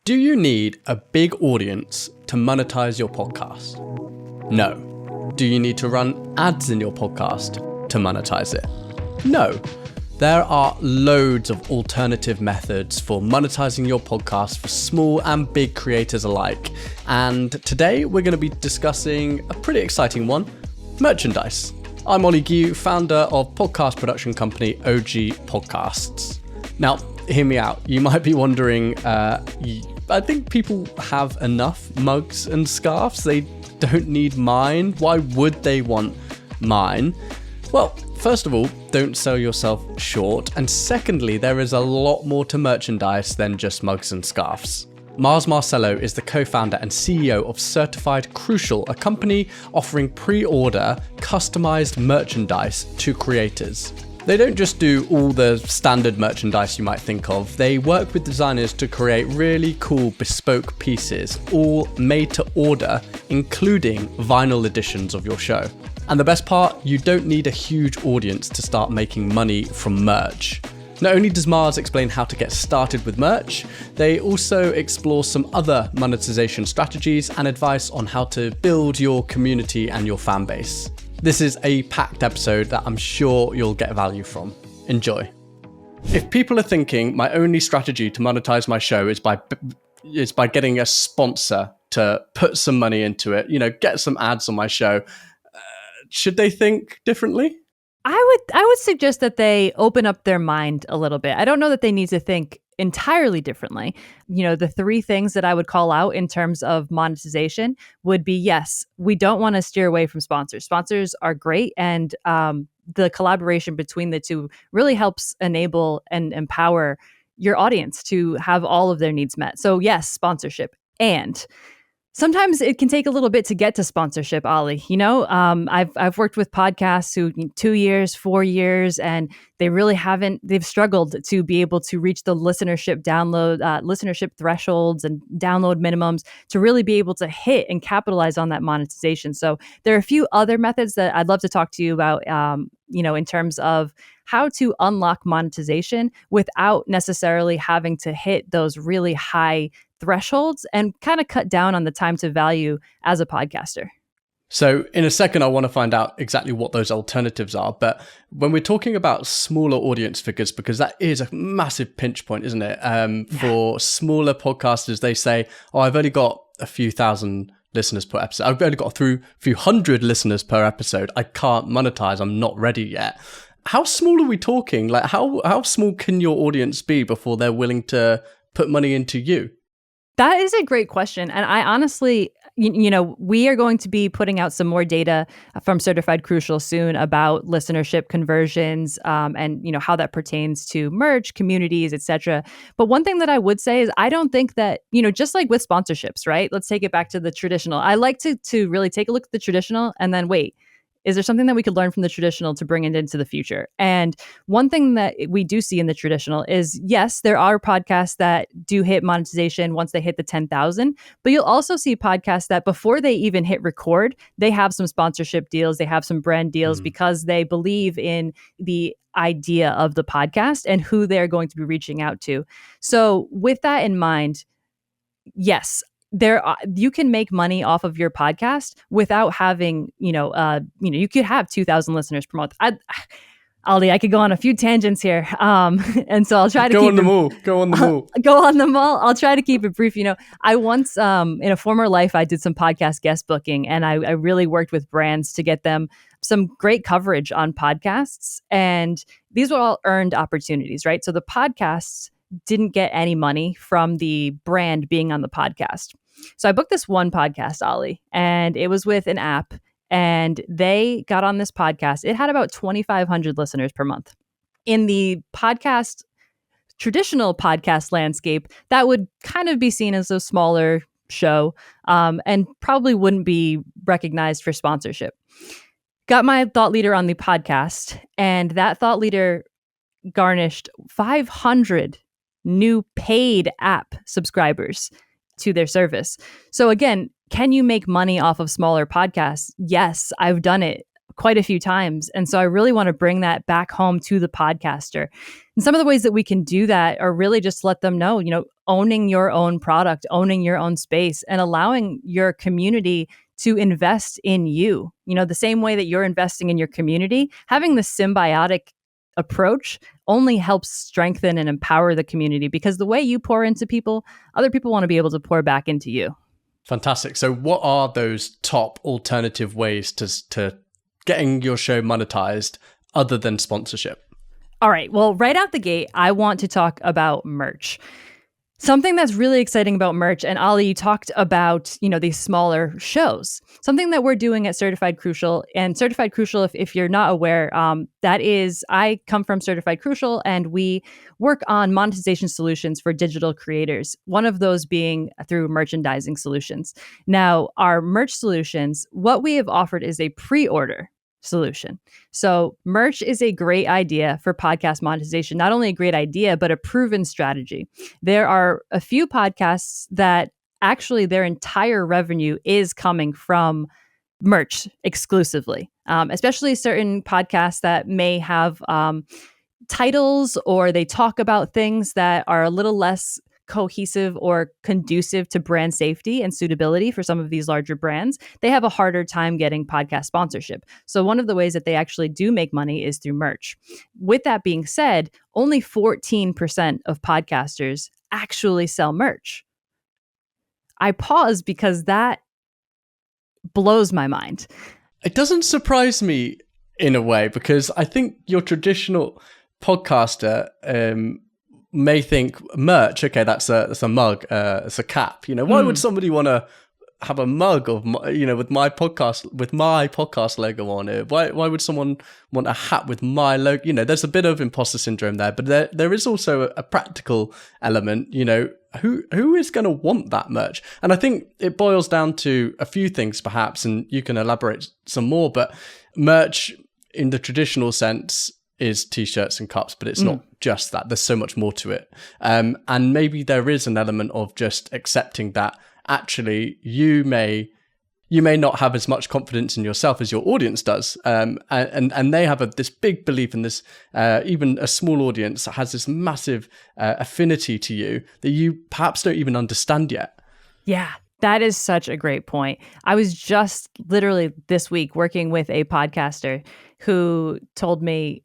Do you need a big audience to monetize your podcast? No. Do you need to run ads in your podcast to monetize it? No. There are loads of alternative methods for monetizing your podcast for small and big creators alike. And today we're going to be discussing a pretty exciting one, merchandise. I'm Ollie Gu, founder of podcast production company OG Podcasts. Now, hear me out. You might be wondering, I think people have enough mugs and scarves. They don't need mine. Why would they want mine? Well, first of all, don't sell yourself short. And secondly, there is a lot more to merchandise than just mugs and scarves. Marcello is the co-founder and CEO of Certified Crucial, a company offering pre-order customized merchandise to creators. They don't just do all the standard merchandise you might think of. They work with designers to create really cool bespoke pieces, all made to order, including vinyl editions of your show. And the best part, you don't need a huge audience to start making money from merch. Not only does Marz explain how to get started with merch, they also explore some other monetization strategies and advice on how to build your community and your fan base. This is a packed episode that I'm sure you'll get value from. Enjoy. If people are thinking my only strategy to monetize my show is by getting a sponsor to put some money into it, get some ads on my show, should they think differently? I would suggest that they open up their mind a little bit. I don't know that they need to think entirely differently. The three things that I would call out in terms of monetization would be, yes, we don't want to steer away from sponsors. Sponsors are great, and the collaboration between the two really helps enable and empower your audience to have all of their needs met. So yes, sponsorship. And sometimes it can take a little bit to get to sponsorship, Ollie. I've worked with podcasts who 2 years, 4 years, and they really haven't. They've struggled to be able to reach the listenership thresholds and download minimums to really be able to hit and capitalize on that monetization. So there are a few other methods that I'd love to talk to you about. In terms of how to unlock monetization without necessarily having to hit those really high thresholds and kind of cut down on the time to value as a podcaster. So in a second, I want to find out exactly what those alternatives are. But when we're talking about smaller audience figures, because that is a massive pinch point, isn't it? For smaller podcasters, they say, I've only got a few thousand listeners per episode. I've only got a few hundred listeners per episode. I can't monetize. I'm not ready yet. How small are we talking? Like how small can your audience be before they're willing to put money into you? That is a great question. And I honestly, we are going to be putting out some more data from Certified Crucial soon about listenership conversions and how that pertains to merch, communities, etc. But one thing that I would say is I don't think that, just like with sponsorships, right? Let's take it back to the traditional. I like to really take a look at the traditional and then wait. Is there something that we could learn from the traditional to bring it into the future? And one thing that we do see in the traditional is, yes, there are podcasts that do hit monetization once they hit the 10,000, but you'll also see podcasts that before they even hit record, they have some sponsorship deals, they have some brand deals because they believe in the idea of the podcast and who they're going to be reaching out to. So with that in mind, yes, you can make money off of your podcast without having, you could have 2,000 listeners per month. Ollie, I could go on a few tangents here. And so I'll try to go on them all. Go on them all. I'll try to keep it brief. I once, in a former life, I did some podcast guest booking, and I really worked with brands to get them some great coverage on podcasts. And these were all earned opportunities, right? So the podcasts didn't get any money from the brand being on the podcast. So I booked this one podcast, Ollie, and it was with an app, and they got on this podcast. It had about 2,500 listeners per month. In the traditional podcast landscape, that would kind of be seen as a smaller show and probably wouldn't be recognized for sponsorship. Got my thought leader on the podcast, and that thought leader garnished 500 new paid app subscribers to their service. So again, can you make money off of smaller podcasts? Yes, I've done it quite a few times. And so I really want to bring that back home to the podcaster. And some of the ways that we can do that are really just let them know, owning your own product, owning your own space, and allowing your community to invest in you. The same way that you're investing in your community, having the symbiotic approach only helps strengthen and empower the community, because the way you pour into people, other people want to be able to pour back into you. Fantastic. So what are those top alternative ways to getting your show monetized other than sponsorship? All right. Well, right out the gate, I want to talk about merch. Something that's really exciting about merch, and Ali, you talked about, these smaller shows. Something that we're doing at Certified Crucial, and Certified Crucial, if you're not aware, that is, I come from Certified Crucial, and we work on monetization solutions for digital creators. One of those being through merchandising solutions. Now, our merch solutions, what we have offered is a pre-order solution. So merch is a great idea for podcast monetization. Not only a great idea, but a proven strategy. There are a few podcasts that actually their entire revenue is coming from merch exclusively, especially certain podcasts that may have titles, or they talk about things that are a little less cohesive or conducive to brand safety and suitability for some of these larger brands. They have a harder time getting podcast sponsorship. So one of the ways that they actually do make money is through merch. With that being said, only 14% of podcasters actually sell merch. I pause because that blows my mind. It doesn't surprise me in a way, because I think your traditional podcaster may think merch, okay, that's a mug, it's a cap. Why would somebody want to have a mug of with my podcast logo on it? Why would someone want a hat with my logo? There's a bit of imposter syndrome there, but there is also a practical element. Who is going to want that merch? And I think it boils down to a few things, perhaps, and you can elaborate some more. But merch in the traditional sense is t-shirts and cups, but it's not just that. There's so much more to it. And maybe there is an element of just accepting that actually you may not have as much confidence in yourself as your audience does. And they have this big belief in this, even a small audience that has this massive affinity to you that you perhaps don't even understand yet. Yeah. That is such a great point. I was just literally this week working with a podcaster who told me,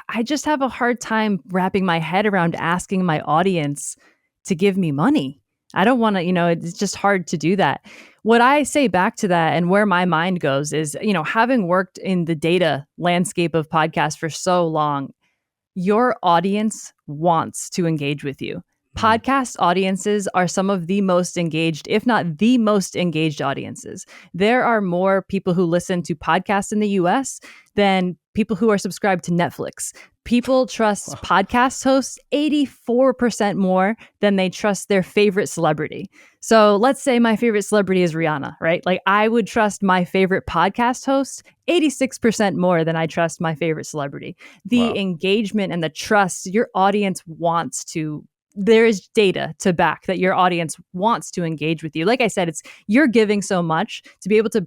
I just have a hard time wrapping my head around asking my audience to give me money. I don't want to, it's just hard to do that. What I say back to that, and where my mind goes, is, having worked in the data landscape of podcasts for so long, your audience wants to engage with you. Podcast audiences are some of the most engaged, if not the most engaged audiences. There are more people who listen to podcasts in the US than people who are subscribed to Netflix. People trust podcast hosts 84% more than they trust their favorite celebrity. So let's say my favorite celebrity is Rihanna, right? Like, I would trust my favorite podcast host 86% more than I trust my favorite celebrity. The engagement and the trust your audience wants to, there is data to back that your audience wants to engage with you. Like I said, you're giving so much, to be able to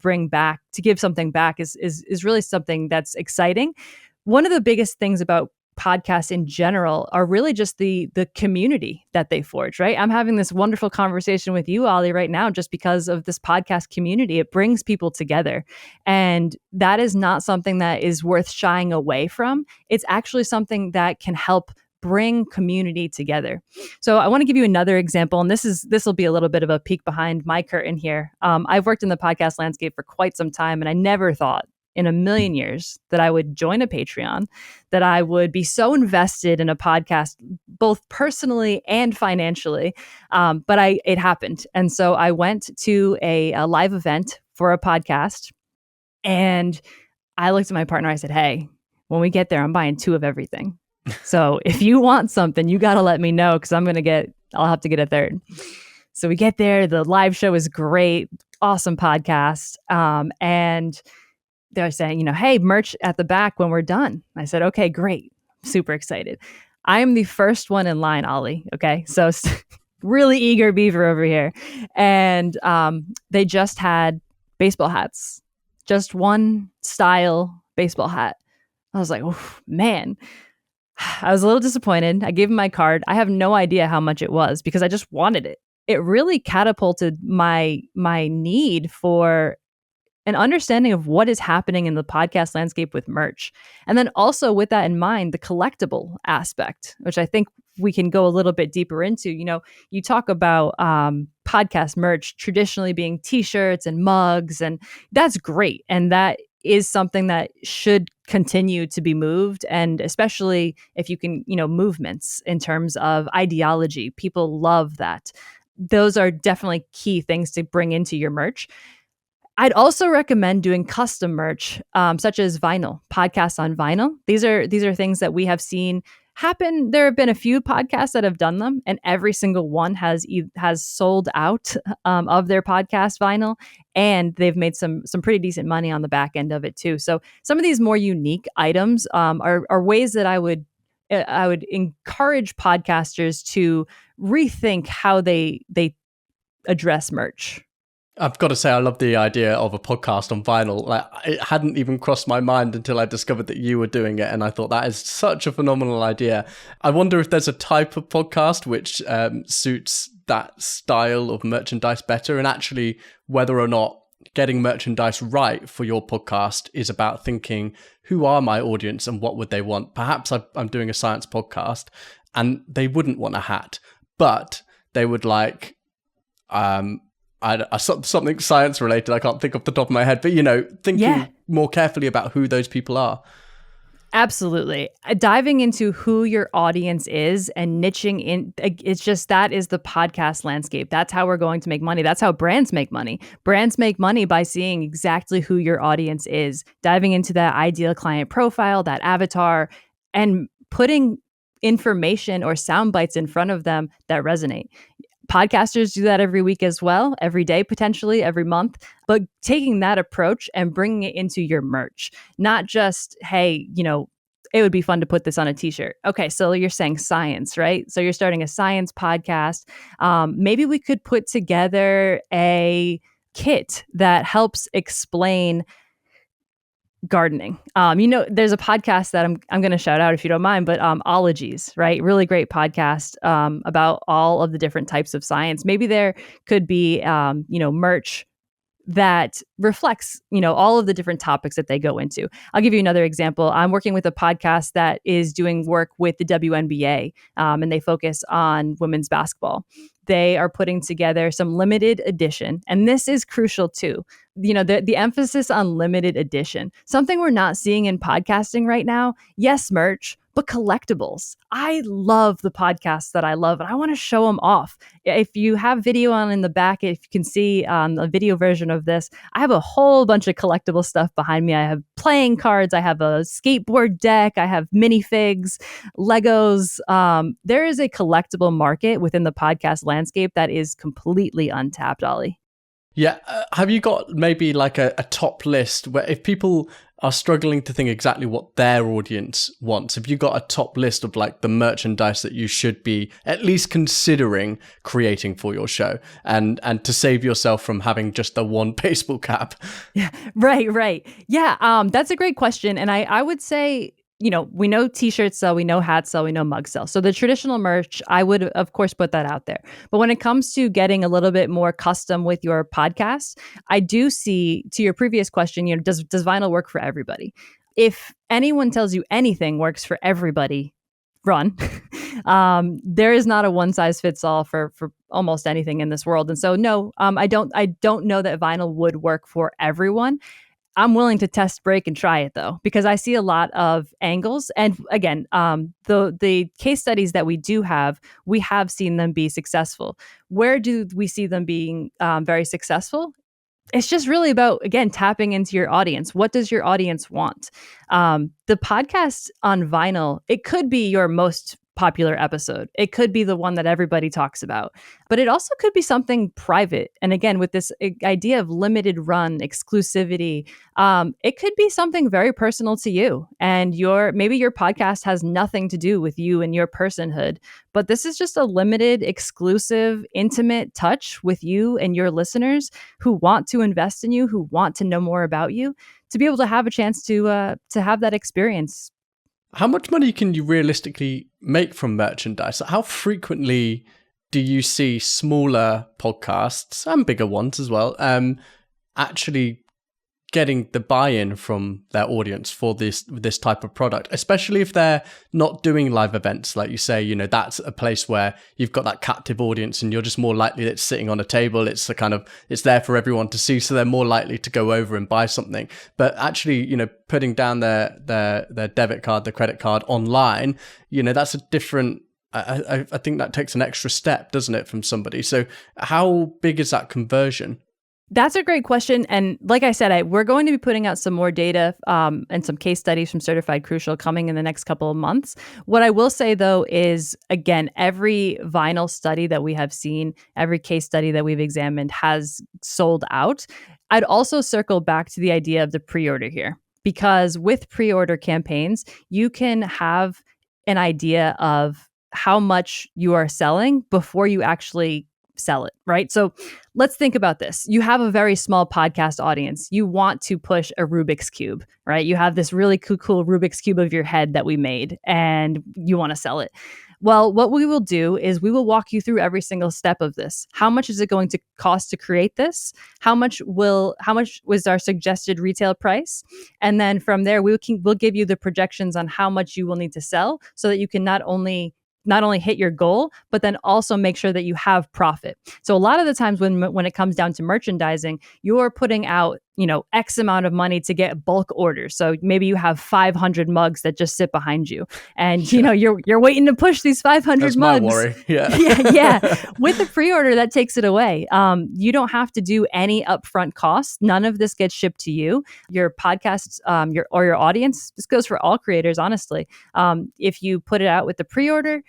give something back is really something that's exciting. One of the biggest things about podcasts in general are really just the community that they forge, right? I'm having this wonderful conversation with you, Ali, right now, just because of this podcast community. It brings people together. And that is not something that is worth shying away from. It's actually something that can help bring community together. So I want to give you another example, and this will be a little bit of a peek behind my curtain here. I've worked in the podcast landscape for quite some time, and I never thought in a million years that I would join a Patreon, that I would be so invested in a podcast, both personally and financially. But it happened. And so I went to a live event for a podcast, and I looked at my partner. I said, hey, when we get there, I'm buying 2 of everything. So if you want something, you got to let me know, because I'll have to get a 3rd. So we get there. The live show is great. Awesome podcast. And they're saying, hey, merch at the back when we're done. I said, okay, great. Super excited. I am the first one in line, Ali. Okay. So really eager beaver over here. And they just had baseball hats, just one style baseball hat. I was like, oh, man. I was a little disappointed. I gave him my card. I have no idea how much it was because I just wanted it. It really catapulted my need for an understanding of what is happening in the podcast landscape with merch. And then also with that in mind, the collectible aspect, which I think we can go a little bit deeper into. You talk about podcast merch traditionally being t-shirts and mugs, and that's great. And that is something that should continue to be moved. And especially if you can, movements in terms of ideology, people love that. Those are definitely key things to bring into your merch. I'd also recommend doing custom merch, such as vinyl, podcasts on vinyl. These are things that we have seen happen. There have been a few podcasts that have done them, and every single one has sold out of their podcast vinyl, and they've made some pretty decent money on the back end of it too. So some of these more unique items are ways that I would encourage podcasters to rethink how they address merch. I've got to say, I love the idea of a podcast on vinyl. Like, it hadn't even crossed my mind until I discovered that you were doing it, and I thought that is such a phenomenal idea. I wonder if there's a type of podcast which suits that style of merchandise better, and actually whether or not getting merchandise right for your podcast is about thinking, who are my audience and what would they want? Perhaps I'm doing a science podcast and they wouldn't want a hat, but they would like... something science related. I can't think off the top of my head, but thinking more carefully about who those people are. Absolutely. Diving into who your audience is and niching in, it's just, that is the podcast landscape. That's how we're going to make money. That's how brands make money. Brands make money by seeing exactly who your audience is, diving into that ideal client profile, that avatar, and putting information or sound bites in front of them that resonate. Podcasters do that every week as well, every day, potentially every month, but taking that approach and bringing it into your merch, not just, hey, it would be fun to put this on a t-shirt. Okay, so you're saying science, right? So you're starting a science podcast. Maybe we could put together a kit that helps explain gardening. There's a podcast that I'm going to shout out if you don't mind, but Ologies, right? Really great podcast about all of the different types of science. Maybe there could be merch that reflects, all of the different topics that they go into. I'll give you another example. I'm working with a podcast that is doing work with the WNBA, and they focus on women's basketball. They are putting together some limited edition, and this is crucial too. The emphasis on limited edition, something we're not seeing in podcasting right now. Yes, merch, but collectibles. I love the podcasts that I love, and I want to show them off. If you have video on in the back, if you can see a video version of this, I have a whole bunch of collectible stuff behind me. I have playing cards, I have a skateboard deck, I have minifigs, Legos. There is a collectible market within the podcast landscape that is completely untapped, Ollie. Yeah. Have you got maybe like a top list where if people are struggling to think exactly what their audience wants, have you got a top list of like the merchandise that you should be at least considering creating for your show and to save yourself from having just the one baseball cap? Yeah, right. Yeah, that's a great question. And I would say, we know t-shirts sell, we know hats sell, we know mugs sell. So the traditional merch, I would, of course, put that out there. But when it comes to getting a little bit more custom with your podcast, I do see, to your previous question, does vinyl work for everybody? If anyone tells you anything works for everybody, run. There is not a one size fits all for almost anything in this world. And so, no, I don't know that vinyl would work for everyone. I'm willing to test, break, and try it though, because I see a lot of angles. And again, the case studies that we have seen them be successful. Where do we see them being very successful? It's just really about, again, tapping into your audience. What does your audience want? The podcast on vinyl, it could be your most popular episode. It could be the one that everybody talks about, but it also could be something private. And again, with this idea of limited run exclusivity, it could be something very personal to you, and maybe your podcast has nothing to do with you and your personhood, but this is just a limited, exclusive, intimate touch with you and your listeners who want to invest in you, who want to know more about you, to be able to have a chance to have that experience. How much money can you realistically make from merchandise? How frequently do you see smaller podcasts and bigger ones as well actually getting the buy-in from their audience for this type of product, especially if they're not doing live events? Like you say, that's a place where you've got that captive audience and you're just more likely that it's sitting on a table. It's it's there for everyone to see. So they're more likely to go over and buy something. But actually, putting down their debit card, their credit card online, that's a different, I think that takes an extra step, doesn't it, from somebody? So how big is that conversion? That's a great question. And like I said, we're going to be putting out some more data and some case studies from Certified Crucial coming in the next couple of months. What I will say, though, is, again, every vinyl study that we have seen, every case study that we've examined has sold out. I'd also circle back to the idea of the pre-order here, because with pre-order campaigns, you can have an idea of how much you are selling before you actually sell it, right? So let's think about this. You have a very small podcast audience. You want to push a Rubik's Cube, right? You have this really cool Rubik's Cube of your head that we made, and you want to sell it. Well, what we will do is we will walk you through every single step of this. How much is it going to cost to create this? How much was our suggested retail price? And then from there, we'll give you the projections on how much you will need to sell, so that you can not only hit your goal, but then also make sure that you have profit. So a lot of the times when it comes down to merchandising, you're putting out, X amount of money to get bulk orders. So maybe you have 500 mugs that just sit behind you, and you're waiting to push these 500 That's mugs. My worry. Yeah. yeah. With the pre-order, that takes it away. You don't have to do any upfront costs. None of this gets shipped to you. Your podcasts, your audience. This goes for all creators, honestly. If you put it out with the pre-order,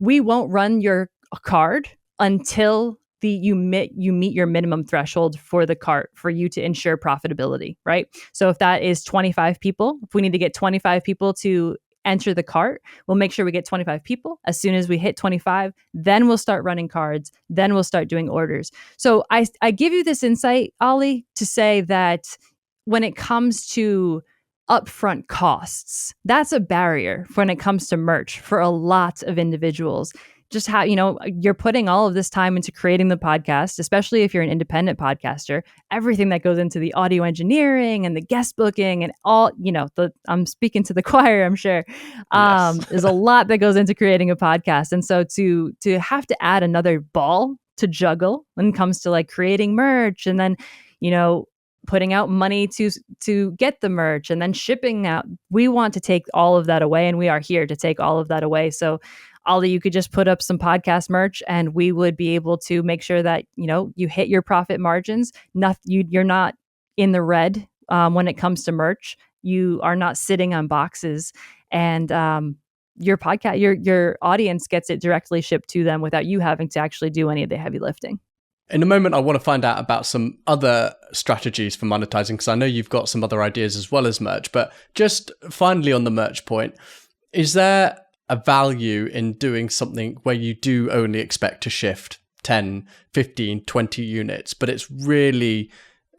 we won't run your card until you meet your minimum threshold for the cart for you to ensure profitability, right? So if that is 25 people, if we need to get 25 people to enter the cart, we'll make sure we get 25 people. As soon as we hit 25, then we'll start running cards. Then we'll start doing orders. So I give you this insight, Ollie, to say that when it comes to upfront costs, that's a barrier when it comes to merch for a lot of individuals. Just how, you're putting all of this time into creating the podcast, especially if you're an independent podcaster, everything that goes into the audio engineering and the guest booking and all, I'm speaking to the choir, I'm sure. Yes. There's a lot that goes into creating a podcast. And so to have to add another ball to juggle when it comes to like creating merch and then, putting out money to get the merch and then shipping out, we want to take all of that away, and we are here to take all of that away. So Ollie, you could just put up some podcast merch and we would be able to make sure that, you hit your profit margins. You're not in the red when it comes to merch. You are not sitting on boxes, and your podcast, your audience gets it directly shipped to them without you having to actually do any of the heavy lifting. In a moment, I want to find out about some other strategies for monetizing, because I know you've got some other ideas as well as merch. But just finally on the merch point, is there a value in doing something where you do only expect to shift 10, 15, 20 units, but it's really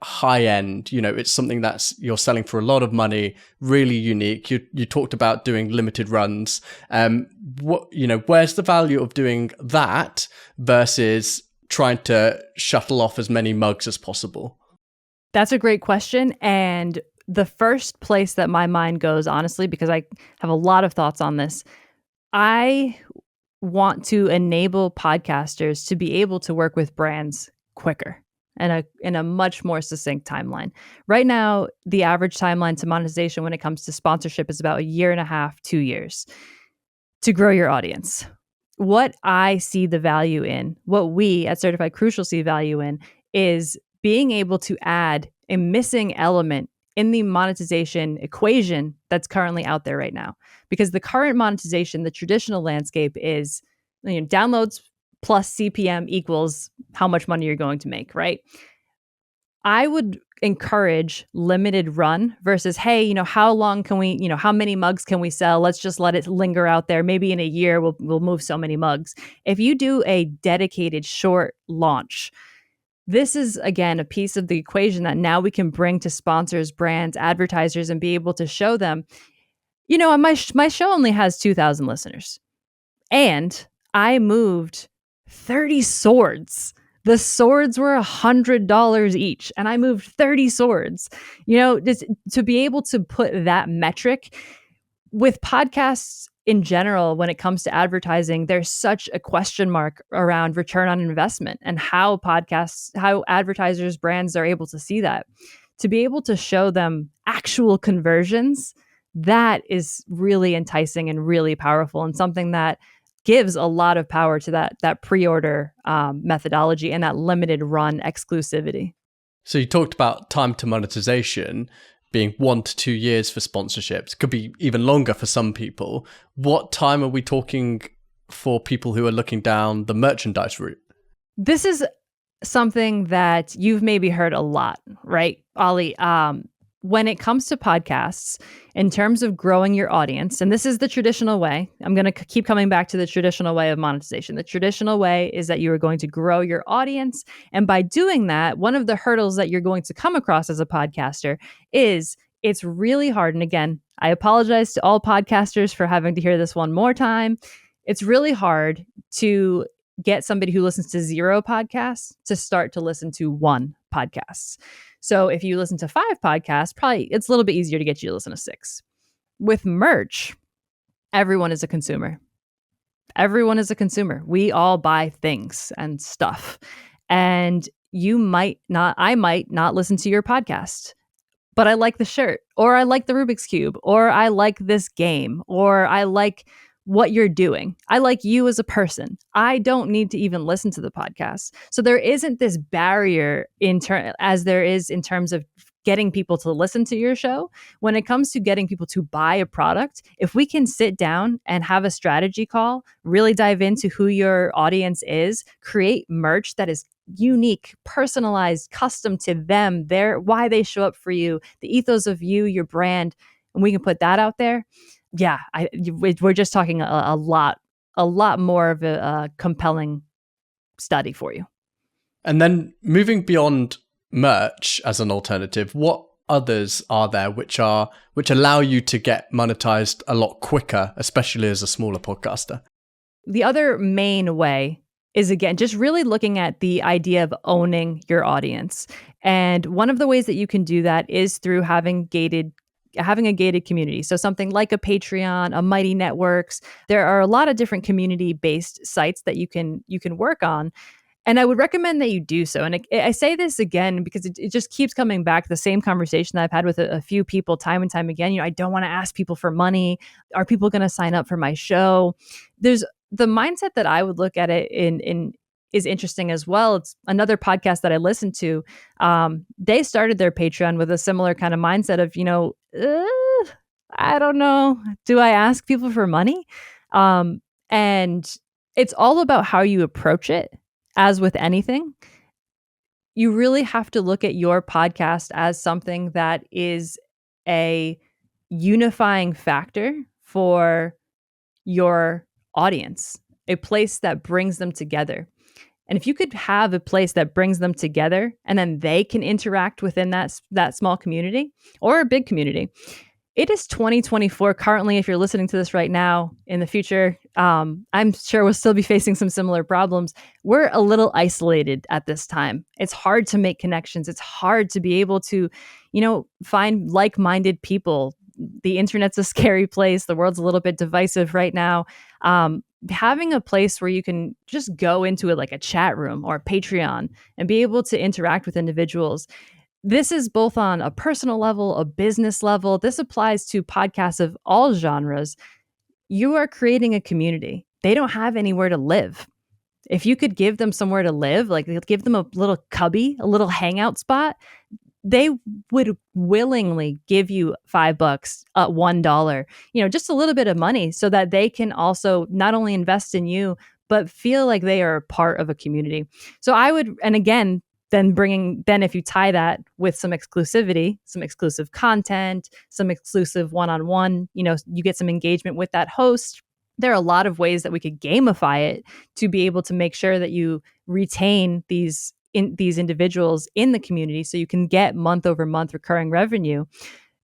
high end, it's something that's you're selling for a lot of money, really unique. You talked about doing limited runs. Where's the value of doing that versus trying to shuttle off as many mugs as possible? That's a great question. And the first place that my mind goes, honestly, because I have a lot of thoughts on this, I want to enable podcasters to be able to work with brands quicker and in a much more succinct timeline. Right now, the average timeline to monetization when it comes to sponsorship is about 1.5 to 2 years to grow your audience. What I see the value in, what we at Certified Crucial see value in, is being able to add a missing element in the monetization equation that's currently out there right now. Because the current monetization, the traditional landscape is, downloads plus CPM equals how much money you're going to make, right? I would encourage limited run versus, hey, how long can we, how many mugs can we sell? Let's just let it linger out there. Maybe in a year we'll move so many mugs. If you do a dedicated short launch, this is, again, a piece of the equation that now we can bring to sponsors, brands, advertisers, and be able to show them, my show only has 2,000 listeners. And I moved 30 swords. The swords were $100 each, and I moved 30 swords. Just to be able to put that metric with podcasts in general, when it comes to advertising, there's such a question mark around return on investment and how advertisers, brands are able to see that. To be able to show them actual conversions, that is really enticing and really powerful, and something that gives a lot of power to that pre-order methodology and that limited run exclusivity. So you talked about time to monetization being 1 to 2 years for sponsorships. Could be even longer for some people. What time are we talking for people who are looking down the merchandise route? This is something that you've maybe heard a lot, right, Ollie? When it comes to podcasts, in terms of growing your audience, and this is the traditional way, I'm going to keep coming back to the traditional way of monetization. The traditional way is that you are going to grow your audience. And by doing that, one of the hurdles that you're going to come across as a podcaster is it's really hard. And again, I apologize to all podcasters for having to hear this one more time. It's really hard to get somebody who listens to 0 podcasts to start to listen to 1 podcast. So if you listen to 5 podcasts, probably it's a little bit easier to get you to listen to 6. With merch, everyone is a consumer. Everyone is a consumer. We all buy things and stuff. And I might not listen to your podcast, but I like the shirt, or I like the Rubik's Cube, or I like this game, or I like what you're doing. I like you as a person. I don't need to even listen to the podcast. So there isn't this barrier as there is in terms of getting people to listen to your show. When it comes to getting people to buy a product, if we can sit down and have a strategy call, really dive into who your audience is, create merch that is unique, personalized, custom to them, why they show up for you, the ethos of you, your brand, and we can put that out there. Yeah, we're just talking a lot more of a compelling study for you. And then moving beyond merch as an alternative, what others are there which allow you to get monetized a lot quicker, especially as a smaller podcaster? The other main way is, again, just really looking at the idea of owning your audience. And one of the ways that you can do that is through having a gated community. So something like a Patreon, a Mighty Networks. There are a lot of different community-based sites that you can work on. And I would recommend that you do so. And I say this again because it just keeps coming back, the same conversation that I've had with a few people time and time again. I don't want to ask people for money. Are people going to sign up for my show? There's the mindset that I would look at it in is interesting as well. It's another podcast that I listened to. They started their Patreon with a similar kind of mindset of, I don't know, do I ask people for money? And it's all about how you approach it. As with anything, you really have to look at your podcast as something that is a unifying factor for your audience, a place that brings them together. And if you could have a place that brings them together and then they can interact within that small community or a big community. It is 2024 currently. If you're listening to this right now, in the future, I'm sure we'll still be facing some similar problems. We're a little isolated at this time. It's hard to make connections. It's hard to be able to, find like-minded people. The internet's a scary place. The world's a little bit divisive right now. Having a place where you can just go into it like a chat room or a Patreon and be able to interact with individuals. This is both on a personal level, a business level. This applies to podcasts of all genres. You are creating a community. They don't have anywhere to live. If you could give them somewhere to live, like give them a little cubby, a little hangout spot, they would willingly give you $5, $1, just a little bit of money so that they can also not only invest in you, but feel like they are a part of a community. So I would, and again, then if you tie that with some exclusivity, some exclusive content, some exclusive one-on-one, you get some engagement with that host. There are a lot of ways that we could gamify it to be able to make sure that you retain these individuals in the community so you can get month over month recurring revenue.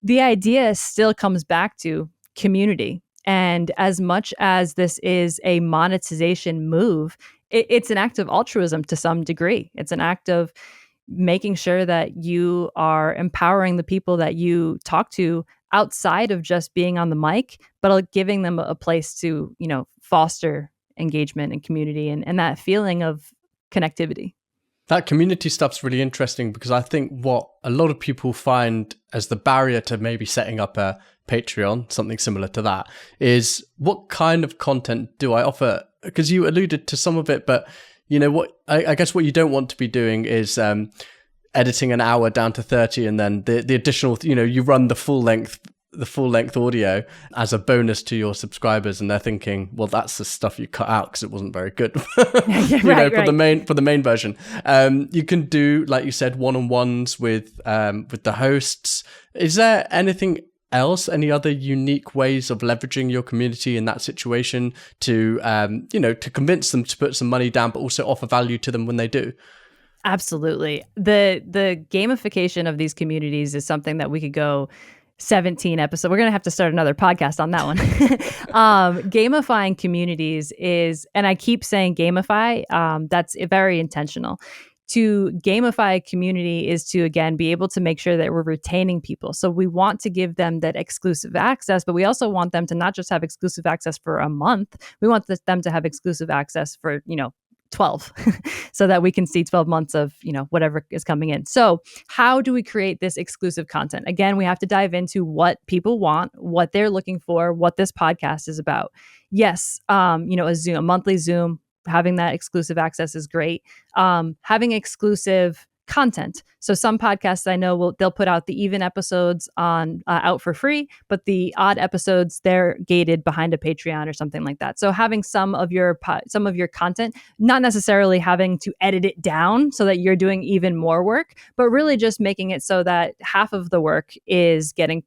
The idea still comes back to community. And as much as this is a monetization move, it's an act of altruism to some degree. It's an act of making sure that you are empowering the people that you talk to outside of just being on the mic, but giving them a place to, foster engagement and community and that feeling of connectivity. That community stuff's really interesting because I think what a lot of people find as the barrier to maybe setting up a Patreon, something similar to that, is what kind of content do I offer? Because you alluded to some of it, but what I guess what you don't want to be doing is editing an hour down to 30 and then the additional, you run the full length audio as a bonus to your subscribers, and they're thinking, well, that's the stuff you cut out because it wasn't very good. For the main version. You can do, like you said, one-on-ones with the hosts. Is there anything else, any other unique ways of leveraging your community in that situation to to convince them to put some money down, but also offer value to them when they do? Absolutely. The gamification of these communities is something that we could go 17 episodes. We're going to have to start another podcast on that one. Gamifying communities is, and I keep saying gamify, that's very intentional. To gamify a community is to, again, be able to make sure that we're retaining people. So we want to give them that exclusive access, but we also want them to not just have exclusive access for a month. We want them to have exclusive access for, 12 so that we can see 12 months of, whatever is coming in. So how do we create this exclusive content? Again, we have to dive into what people want, what they're looking for, what this podcast is about. Yes, a monthly Zoom, having that exclusive access is great. Having exclusive content. So some podcasts I know they'll put out the even episodes on out for free, but the odd episodes they're gated behind a Patreon or something like that. So having some of your content, not necessarily having to edit it down so that you're doing even more work, but really just making it so that half of the work is getting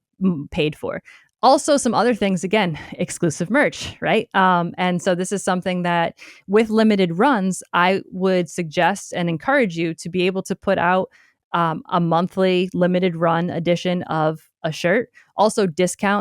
paid for. Also, some other things, again, exclusive merch, right? And so this is something that with limited runs, I would suggest and encourage you to be able to put out a monthly limited run edition of a shirt, also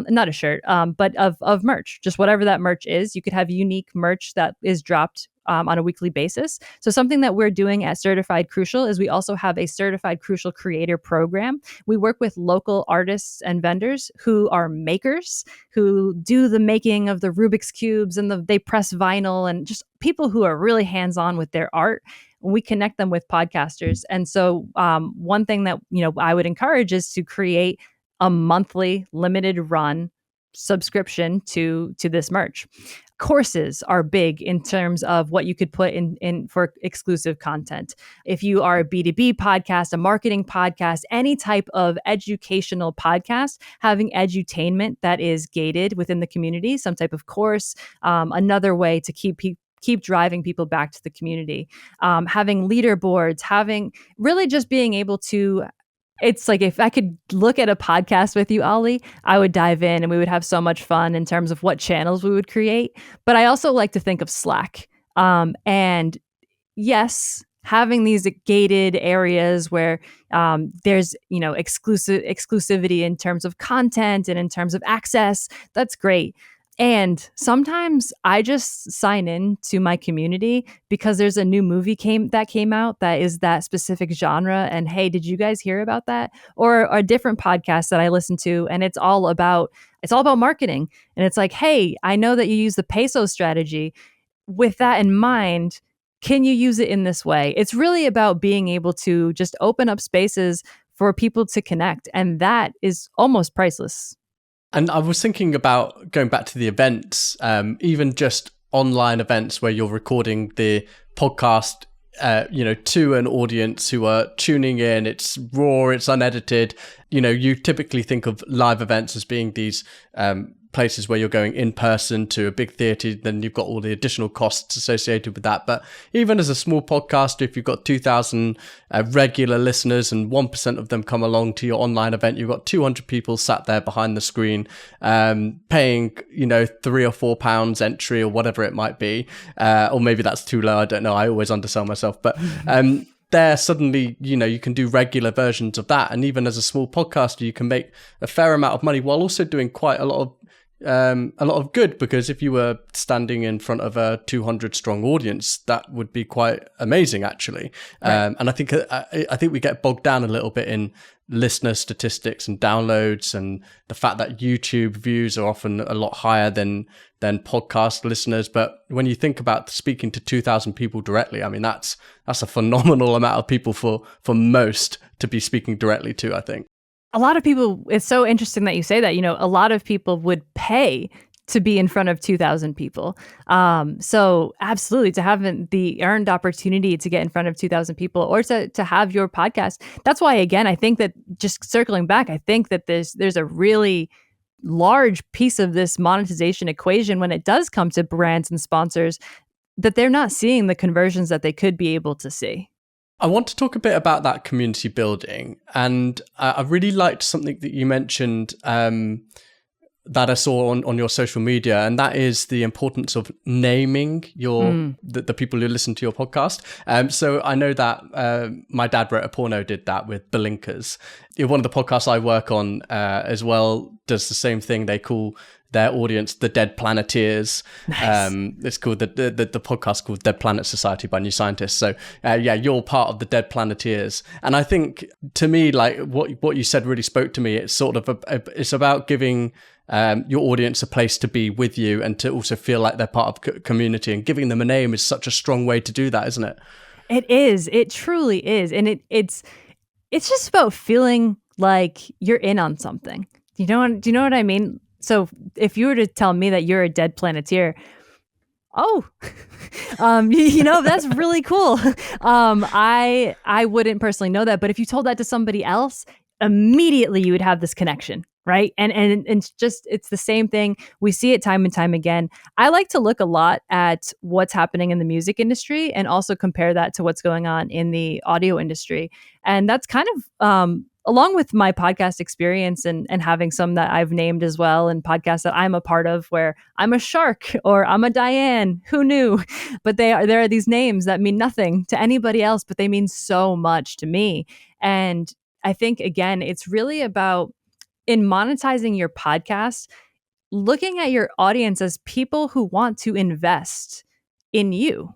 not a shirt, but of merch, just whatever that merch is. You could have unique merch that is dropped on a weekly basis. So something that we're doing at Certified Crucial is we also have a Certified Crucial Creator Program. We work with local artists and vendors who are makers, who do the making of the Rubik's Cubes and they press vinyl, and just people who are really hands-on with their art. We connect them with podcasters. And so one thing that I would encourage is to create a monthly limited run subscription to this merch. Courses are big in terms of what you could put in for exclusive content. If you are a B2B podcast, a marketing podcast, any type of educational podcast, having edutainment that is gated within the community, some type of course, another way to keep driving people back to the community, having leaderboards, having really just being able to. It's like if I could look at a podcast with you, Ollie, I would dive in and we would have so much fun in terms of what channels we would create. But I also like to think of Slack. And yes, having these gated areas where there's exclusivity in terms of content and in terms of access, that's great. And sometimes I just sign in to my community because there's a new movie came out that is that specific genre. And hey, did you guys hear about that? Or a different podcast that I listen to, and it's all about marketing. And it's like, hey, I know that you use the peso strategy. With that in mind, can you use it in this way? It's really about being able to just open up spaces for people to connect. And that is almost priceless. And I was thinking about going back to the events, even just online events where you're recording the podcast to an audience who are tuning in. It's raw, it's unedited. You typically think of live events as being these places where you're going in person to a big theatre, then you've got all the additional costs associated with that. But even as a small podcaster, if you've got 2,000 regular listeners and 1% of them come along to your online event, you've got 200 people sat there behind the screen, paying, £3 or £4 entry or whatever it might be. Or maybe that's too low. I don't know. I always undersell myself. But there suddenly, you can do regular versions of that. And even as a small podcaster, you can make a fair amount of money while also doing quite a lot of good, because if you were standing in front of a 200 strong audience, that would be quite amazing, actually. Right. And I think we get bogged down a little bit in listener statistics and downloads, and the fact that YouTube views are often a lot higher than podcast listeners. But when you think about speaking to 2,000 people directly, I mean, that's a phenomenal amount of people for most to be speaking directly to, I think. A lot of people, it's so interesting that you say that, a lot of people would pay to be in front of 2,000 people. So absolutely, to have the earned opportunity to get in front of 2,000 people, or to have your podcast. That's why, again, I think that, just circling back, I think that there's a really large piece of this monetization equation when it does come to brands and sponsors, that they're not seeing the conversions that they could be able to see. I want to talk a bit about that community building, and I really liked something that you mentioned that I saw on your social media, and that is the importance of naming the people who listen to your podcast. So I know that my dad wrote a porno did that with Blinkers. One of the podcasts I work on as well does the same thing. They call their audience the Dead Planeteers. Nice. It's called the podcast called Dead Planet Society by New Scientists. So you're part of the Dead Planeteers. And I think, to me, like what you said really spoke to me. It's sort of it's about giving your audience a place to be with you, and to also feel like they're part of community, and giving them a name is such a strong way to do that, isn't it? It is. It truly is. And it's just about feeling like you're in on something. Do you know what I mean? So if you were to tell me that you're a Dead Planeteer, that's really cool. I wouldn't personally know that, but if you told that to somebody else, immediately you would have this connection, right? And it's the same thing. We see it time and time again. I like to look a lot at what's happening in the music industry, and also compare that to what's going on in the audio industry. And that's kind of along with my podcast experience and having some that I've named as well, and podcasts that I'm a part of, where I'm a Shark or I'm a Diane, who knew? But there are these names that mean nothing to anybody else, but they mean so much to me. And I think, again, it's really about, in monetizing your podcast, looking at your audience as people who want to invest in you,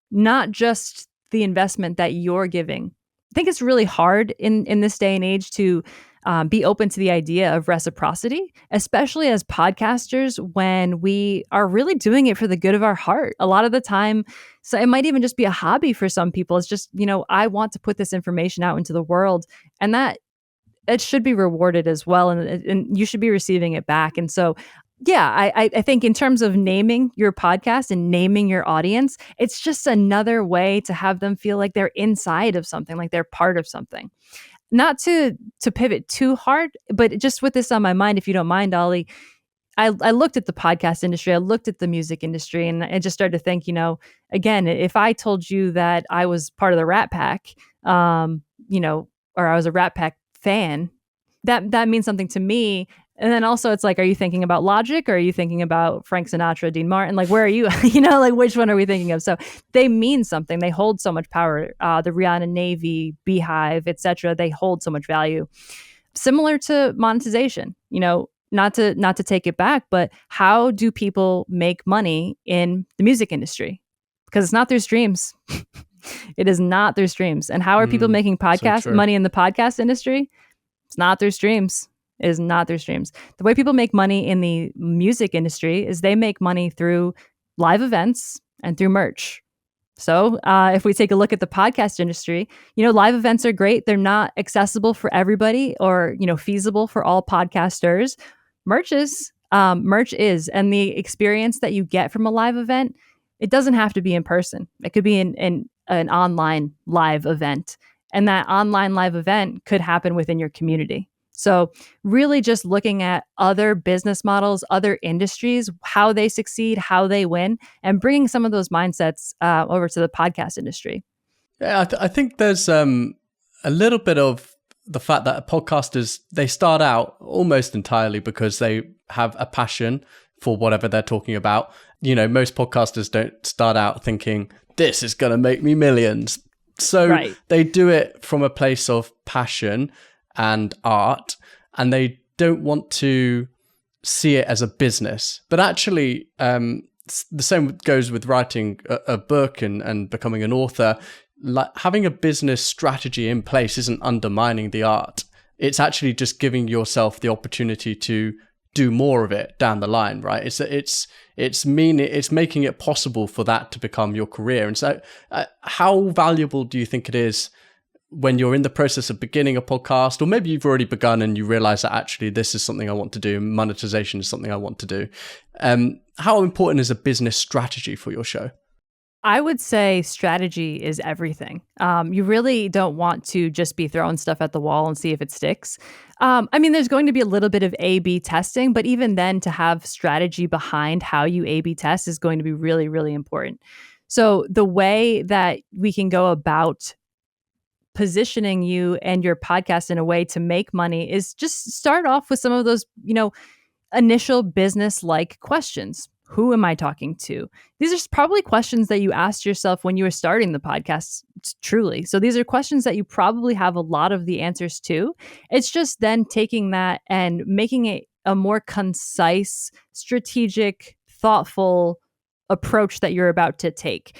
not just the investment that you're giving. I think it's really hard in this day and age to be open to the idea of reciprocity, especially as podcasters, when we are really doing it for the good of our heart. A lot of the time, so it might even just be a hobby for some people. It's just, I want to put this information out into the world, and that it should be rewarded as well. And you should be receiving it back. And so, yeah, I think in terms of naming your podcast and naming your audience, it's just another way to have them feel like they're inside of something, like they're part of something. Not to pivot too hard, but just with this on my mind, if you don't mind, Ollie, I looked at the podcast industry, I looked at the music industry, and I just started to think, again, if I told you that I was part of the Rat Pack, or I was a Rat Pack fan, that means something to me. And then also it's like, are you thinking about Logic, or are you thinking about Frank Sinatra, Dean Martin? Like, where are you? Like, which one are we thinking of? So they mean something. They hold so much power. The Rihanna Navy, Beehive, etc. They hold so much value. Similar to monetization, not to take it back, but how do people make money in the music industry? Because it's not through streams. It is not through streams. And how are people making money in the podcast industry? It's not through streams. It is not through streams. The way people make money in the music industry is they make money through live events and through merch. So if we take a look at the podcast industry, live events are great. They're not accessible for everybody, or, feasible for all podcasters. Merch is. And the experience that you get from a live event, it doesn't have to be in person. It could be in an online live event. And that online live event could happen within your community. So really just looking at other business models, other industries, how they succeed, how they win, and bringing some of those mindsets over to the podcast industry. Yeah, I think there's a little bit of the fact that podcasters, they start out almost entirely because they have a passion for whatever they're talking about. You know, most podcasters don't start out thinking, this is going to make me millions. So They do it from a place of passion and art, and they don't want to see it as a business. But actually, the same goes with writing a book and becoming an author. Like, having a business strategy in place isn't undermining the art. It's actually just giving yourself the opportunity to do more of it down the line, right? It's making it possible for that to become your career. And so how valuable do you think it is when you're in the process of beginning a podcast, or maybe you've already begun and you realize that actually this is something I want to do, monetization is something I want to do? How important is a business strategy for your show? I would say strategy is everything. You really don't want to just be throwing stuff at the wall and see if it sticks. I mean, there's going to be a little bit of A/B testing, but even then, to have strategy behind how you A/B test is going to be really, really important. So the way that we can go about positioning you and your podcast in a way to make money is just start off with some of those, initial business-like questions. Who am I talking to? These are probably questions that you asked yourself when you were starting the podcast, truly. So these are questions that you probably have a lot of the answers to. It's just then taking that and making it a more concise, strategic, thoughtful approach that you're about to take.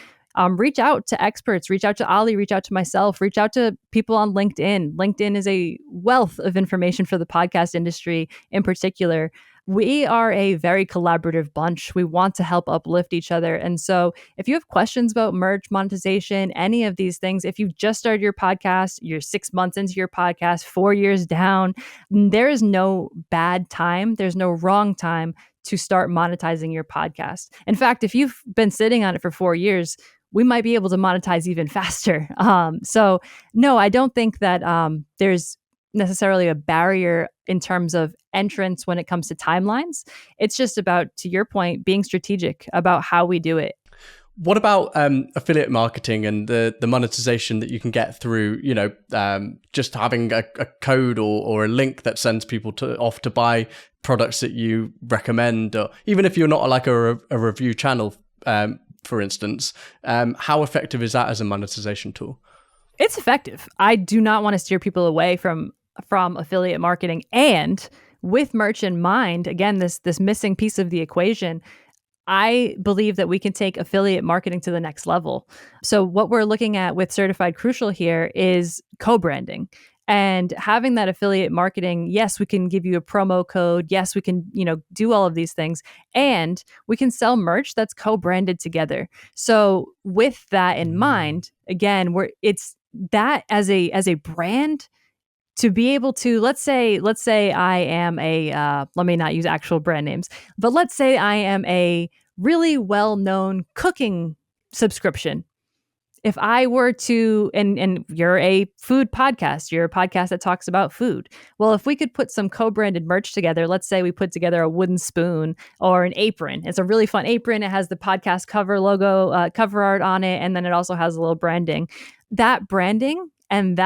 Reach out to experts, reach out to Ali, reach out to myself, reach out to people on LinkedIn. LinkedIn is a wealth of information for the podcast industry in particular. We are a very collaborative bunch. We want to help uplift each other. And so if you have questions about merch, monetization, any of these things, if you've just started your podcast, you're 6 months into your podcast, 4 years down, there is no bad time. There's no wrong time to start monetizing your podcast. In fact, if you've been sitting on it for 4 years, we might be able to monetize even faster. So no, I don't think that there's necessarily a barrier in terms of entrance when it comes to timelines. It's just about, to your point, being strategic about how we do it. What about affiliate marketing and the monetization that you can get through, just having a code or a link that sends people off to buy products that you recommend, or even if you're not like a review channel, for instance, how effective is that as a monetization tool? It's effective. I do not want to steer people away from affiliate marketing. And with merch in mind, again, this missing piece of the equation, I believe that we can take affiliate marketing to the next level. So what we're looking at with Certified Crucial here is co-branding. And having that affiliate marketing, yes, we can give you a promo code. Yes, we can, do all of these things. And we can sell merch that's co-branded together. So with that in mind, again, it's that as a brand, to be able to, let's say I am let me not use actual brand names, but let's say I am a really well-known cooking subscription. If I were to, and you're a food podcast, you're a podcast that talks about food. Well, if we could put some co-branded merch together, let's say we put together a wooden spoon or an apron. It's a really fun apron. It has the podcast cover logo, cover art on it, and then it also has a little branding. That branding and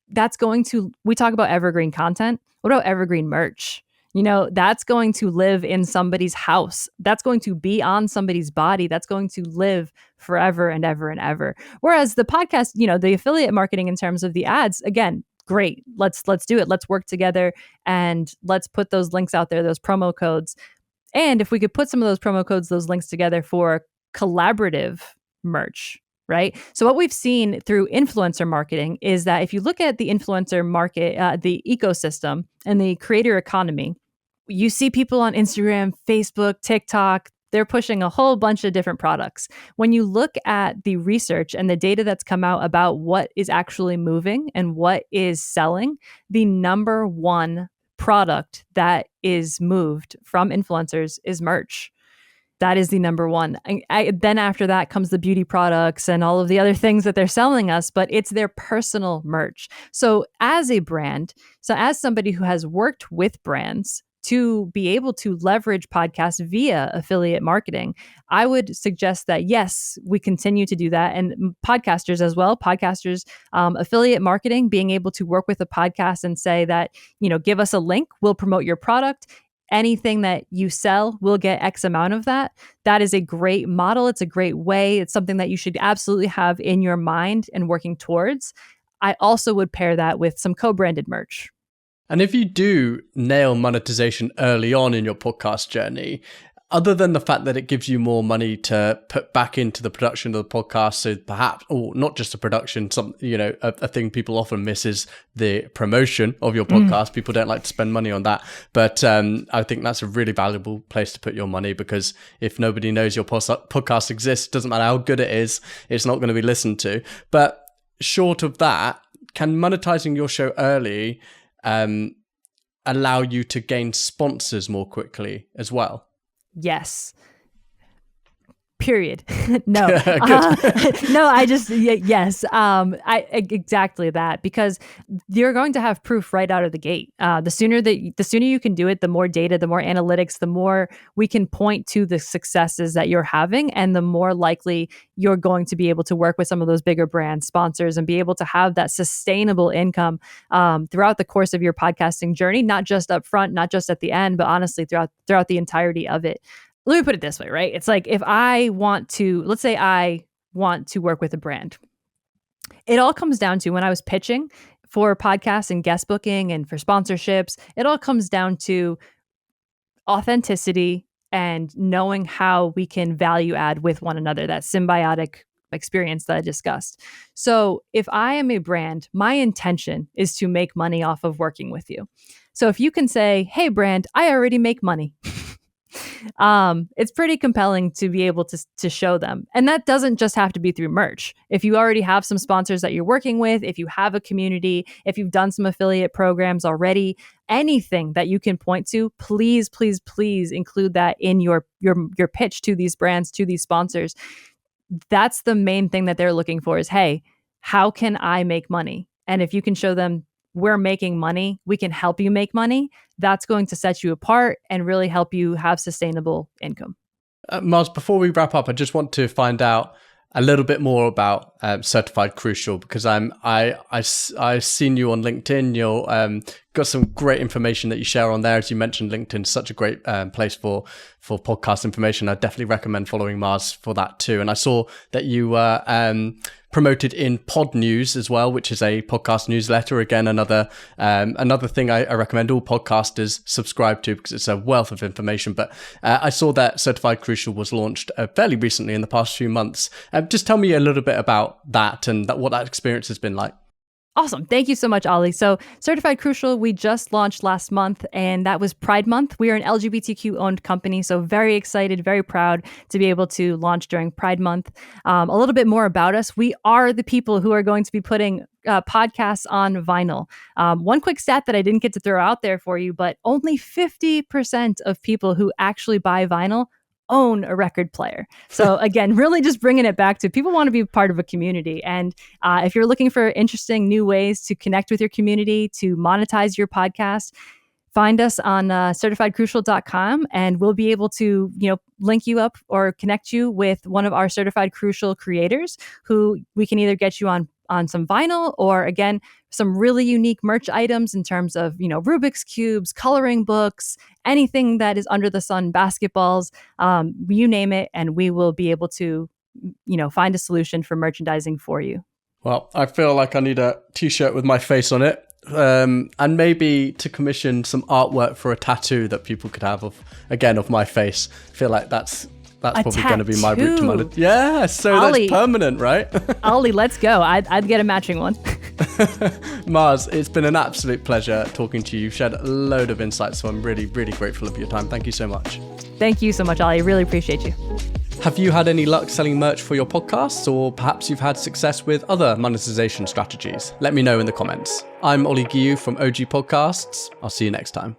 that's going to, we talk about evergreen content. What about evergreen merch? That's going to live in somebody's house. That's going to be on somebody's body. That's going to live forever and ever and ever. Whereas the podcast, the affiliate marketing in terms of the ads, again, great. Let's do it. Let's work together and let's put those links out there, those promo codes. And if we could put some of those promo codes, those links together for collaborative merch, right? So what we've seen through influencer marketing is that if you look at the influencer market, the ecosystem and the creator economy, you see people on Instagram, Facebook, TikTok, they're pushing a whole bunch of different products. When you look at the research and the data that's come out about what is actually moving and what is selling, the number one product that is moved from influencers is merch. That is the number one. Then after that comes the beauty products and all of the other things that they're selling us, but it's their personal merch. So as a brand, as somebody who has worked with brands to be able to leverage podcasts via affiliate marketing, I would suggest that, yes, we continue to do that. And podcasters as well, affiliate marketing, being able to work with a podcast and say that, give us a link, we'll promote your product. Anything that you sell will get X amount of that. That is a great model. It's a great way. It's something that you should absolutely have in your mind and working towards. I also would pair that with some co-branded merch. And if you do nail monetization early on in your podcast journey, other than the fact that it gives you more money to put back into the production of the podcast, so perhaps, or not just the production, a thing people often miss is the promotion of your podcast. People don't like to spend money on that. But I think that's a really valuable place to put your money, because if nobody knows your podcast exists, it doesn't matter how good it is, it's not going to be listened to. But short of that, can monetizing your show early allow you to gain sponsors more quickly as well? Yes. Period. No. Yes. Exactly that, because you're going to have proof right out of the gate. The sooner you can do it, the more data, the more analytics, the more we can point to the successes that you're having, and the more likely you're going to be able to work with some of those bigger brand sponsors and be able to have that sustainable income throughout the course of your podcasting journey, not just up front, not just at the end, but honestly throughout the entirety of it. Let me put it this way, right? It's like, if let's say I want to work with a brand, it all comes down to, when I was pitching for podcasts and guest booking and for sponsorships, it all comes down to authenticity and knowing how we can value add with one another, that symbiotic experience that I discussed. So if I am a brand, my intention is to make money off of working with you. So if you can say, hey brand, I already make money. It's pretty compelling to be able to show them. And that doesn't just have to be through merch. If you already have some sponsors that you're working with, if you have a community, if you've done some affiliate programs already, anything that you can point to, please, please, please include that in your pitch to these brands, to these sponsors. That's the main thing that they're looking for is, hey, how can I make money? And if you can show them, we're making money, we can help you make money, that's going to set you apart and really help you have sustainable income. Marz, before we wrap up, I just want to find out a little bit more about Certified Crucial, because I've seen you on LinkedIn. You're got some great information that you share on there. As you mentioned, LinkedIn is such a great place for podcast information. I definitely recommend following Marz for that too. And I saw that you were promoted in Pod News as well, which is a podcast newsletter. Again, another thing I recommend all podcasters subscribe to, because it's a wealth of information. But I saw that Certified Crucial was launched fairly recently in the past few months. Just tell me a little bit about that and what that experience has been like. Awesome. Thank you so much, Ollie. So Certified Crucial, we just launched last month, and that was Pride Month. We are an LGBTQ-owned company, so very excited, very proud to be able to launch during Pride Month. A little bit more about us. We are the people who are going to be putting podcasts on vinyl. One quick stat that I didn't get to throw out there for you, but only 50% of people who actually buy vinyl own a record player. So again, really just bringing it back to people want to be part of a community. And if you're looking for interesting new ways to connect with your community, to monetize your podcast, find us on certifiedcrucial.com, and we'll be able to, link you up or connect you with one of our Certified Crucial creators, who we can either get you on some vinyl, or again, some really unique merch items in terms of, Rubik's Cubes, coloring books, anything that is under the sun, basketballs, you name it, and we will be able to, find a solution for merchandising for you. Well, I feel like I need a t-shirt with my face on it. And maybe to commission some artwork for a tattoo that people could have of my face. I feel like that's probably going to be my route to money. Yeah, so Ollie, that's permanent, right? Ollie, let's go. I'd get a matching one. Marz, it's been an absolute pleasure talking to you. You've shared a load of insights, so I'm really, really grateful for your time. Thank you so much. Thank you so much, Ollie. I really appreciate you. Have you had any luck selling merch for your podcasts, or perhaps you've had success with other monetization strategies? Let me know in the comments. I'm Ollie Guillou from OG Podcasts. I'll see you next time.